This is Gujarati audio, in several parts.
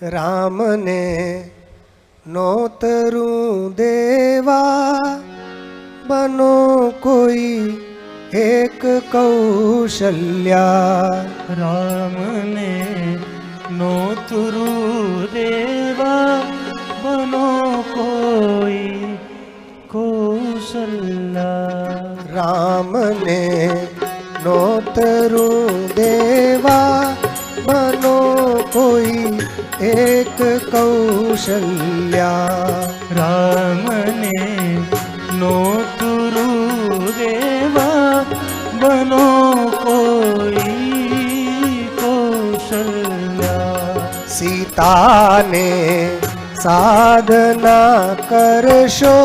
રામને નોતરું દેવા બનો કોઈ એક કૌશલ્યા. રામને નોતરું દેવા બનો કોઈ કૌશલ્યા. રામને નોતરું દેવા બનો કોઈ એક કૌશલ્યા. રામને નોતરું દેવા બનો કોઈ કૌશલ્યા. સીતાને સાધના કરશો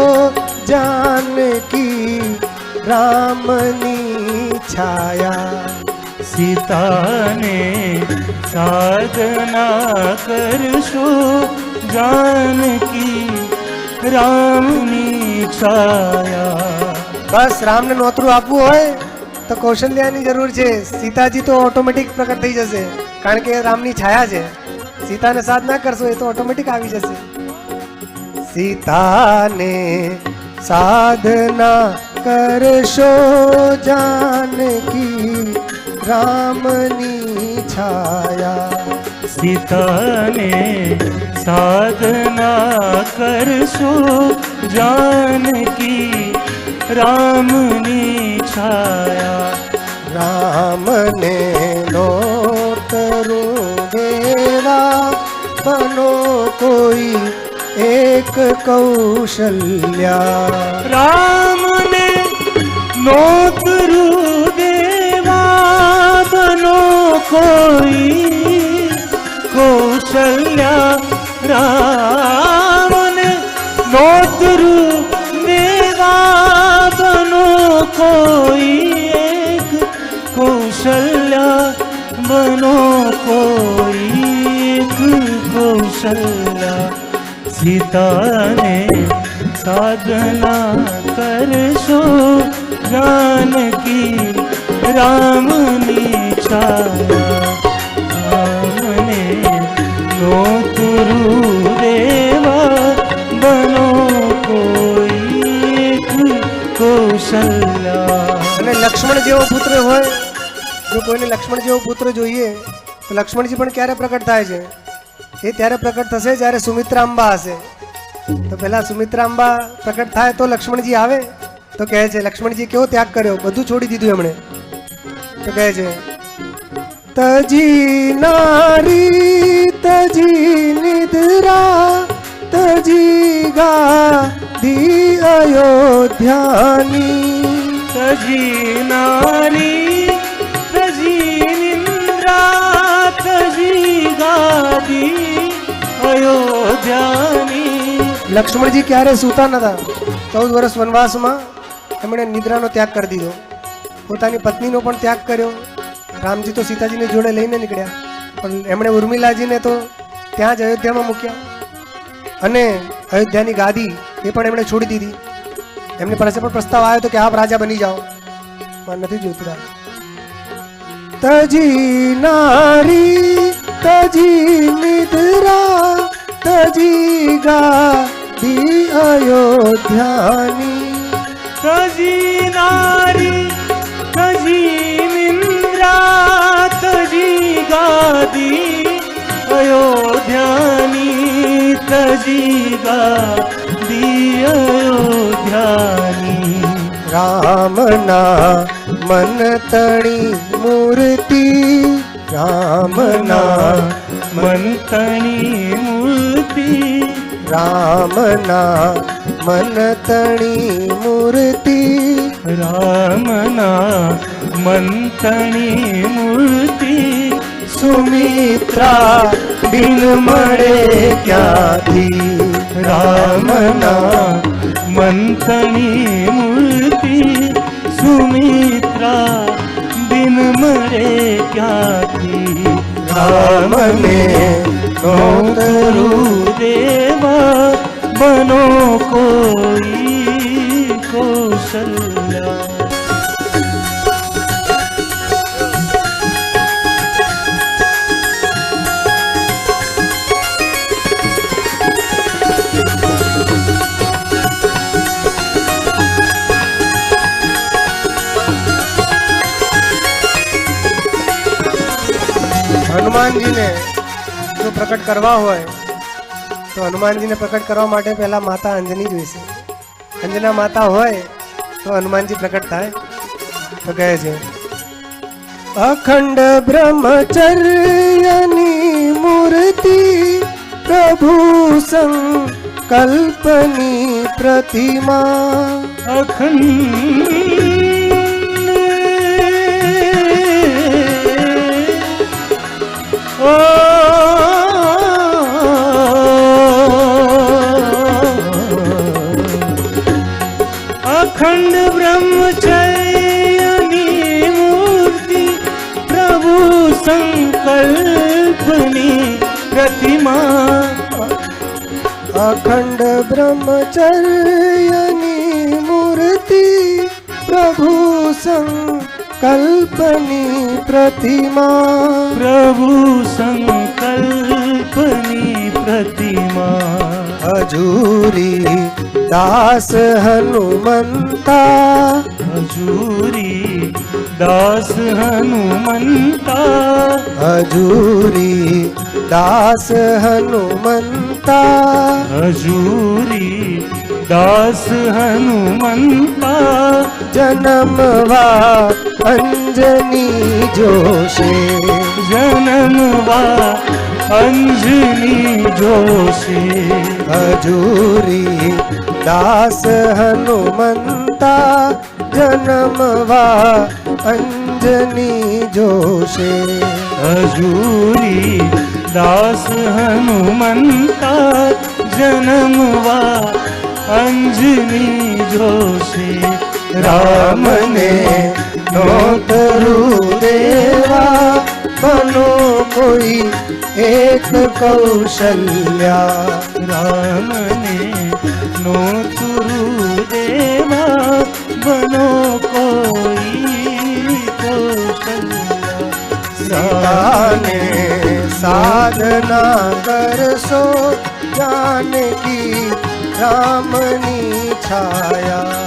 જાનકી રામની છાયા. સીતાને સાધના કરશો જાનકી રામની છાયા. બસ રામને નોતરું આપવું હોય તો કૌશલ્યાની જરૂર છે. સીતાજી તો ઓટોમેટિક પ્રકટ થઈ જશે કારણ કે રામની છાયા છે. સીતાને સાધ ના કરશો એ તો ઓટોમેટિક આવી જશે. સીતાને સાધના કરશો જાનકી રામની છાયા. સીતાને સાધના કરશો જાનકી રામની છાયા. રામને નોતરું દેવા બનો કોઈ એક કૌશલ્યા. રામને નોતરું દેવા બનો કોઈ કૌશલ્યા. રામને નોતરું દેવા બનો કોઈ એક કૌશલ્યા. બનો કોઈ એક કૌશલ્યા. સીતાને સાધના કરશો જાનકી રામની છાયા. રામને નોતરું દેવા બનો કોઈ એક કૌશલ્યા. અને લક્ષ્મણ જેવો પુત્ર હોય, જો કોઈને લક્ષ્મણ જેવો પુત્ર જોઈએ તો લક્ષ્મણજી પણ ક્યારે પ્રકટ થાય છે? એ ત્યારે પ્રકટ થશે જ્યારે સુમિત્રાંબા હશે. તો પહેલા સુમિત્રાંબા પ્રકટ થાય તો લક્ષ્મણજી આવે. તો કહે છે લક્ષ્મણજી કેવો ત્યાગ કર્યો, બધું છોડી દીધું એમણે. તો કહે છે તજી નારી તજી નિદ્રા તજી ગાદી અયોધ્યાની. તજી નારી તજી નિંદ્રા તજી ગાદી અયોધ્યાની. લક્ષ્મણજી ક્યારે સૂતા નતા. 14 વર્ષ વનવાસમાં એમણે નિદ્રાનો ત્યાગ કરી દીધો. પોતાની પત્નીનો પણ ત્યાગ કર્યો. રામજી તો સીતાજીને જોડે લઈને નીકળ્યા પણ એમણે ઉર્મિલાજીને તો ત્યાં જ અયોધ્યામાં મૂક્યા. અને અયોધ્યાની ગાદી એ પણ એમણે છોડી દીધી. એમની પાસે પણ પ્રસ્તાવ આવ્યો તો કે આપ રાજા બની જાઓ, પણ નથી જોતું. તજી નારી તજી નિદ્રા તજી ગાદી અયોધ્યાની. તજી નારી તજી નિંદ્રા તજી ગાદી અયોધ્યાની. તજી ગાદી અયોધ્યાની. રામના મન તણી મૂર્તિ રામના મન તણી મૂર્તિ. રામના મન તણી મૂર્તિ. રામના મન તણી મૂર્તિ. સુમિત્રા બિન મળે ક્યાંથી. રામના મન તણી મૂર્તિ. સુમિત્રા બિન મળે ક્યાંથી. રામને નોતરું દેવા બનો કોઈ કૌશલ્યા. હનુમાનજીને જો પ્રકટ કરવા હોય તો હનુમાનજીને પ્રકટ કરવા માટે પહેલા માતા અંજની જોઈશે. અંજના માતા હોય તો હનુમાનજી પ્રકટ થાય. તો કહે છે અખંડ બ્રહ્મચર્યની મૂર્તિ પ્રભુ સંકલ્પની પ્રતિમા. અખંડ બ્રહ્મચર્યની મૂર્તિ પ્રભુ સંકલ્પની પ્રતિમા. અખંડ બ્રહ્મચર્યની મૂર્તિ પ્રભુ સંકલ્પની પ્રતિમા. પ્રભુ સંકલ્પની પ્રતિમા. હજૂરી દાસ હનુમંતા. હજૂરી દાસ હનુમંતા. હજૂરી દાસ હનુમંતા. હજૂરી દાસ હનુમંતા. જન્મવા અંજની જોશે. જન્મવા અંજની જોશે. હજૂરી દાસ હનુમંતા. જન્મવા અંજની જોશે. હજૂરી દાસ હનુમંતા. જન્મવા અંજની જોશે. રામને નોતરું દેવા બનો કોઈ એક કૌશલ્યા. રામને નોતુરુ દેવા બનો કોઈ કૌશલ્યા. સીતાને સાધના કરશો જાનકી રામની છાયા.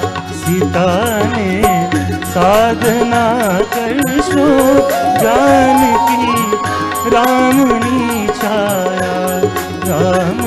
સીતાને સાધના કરશો જાનકી રામની છાયા. રામ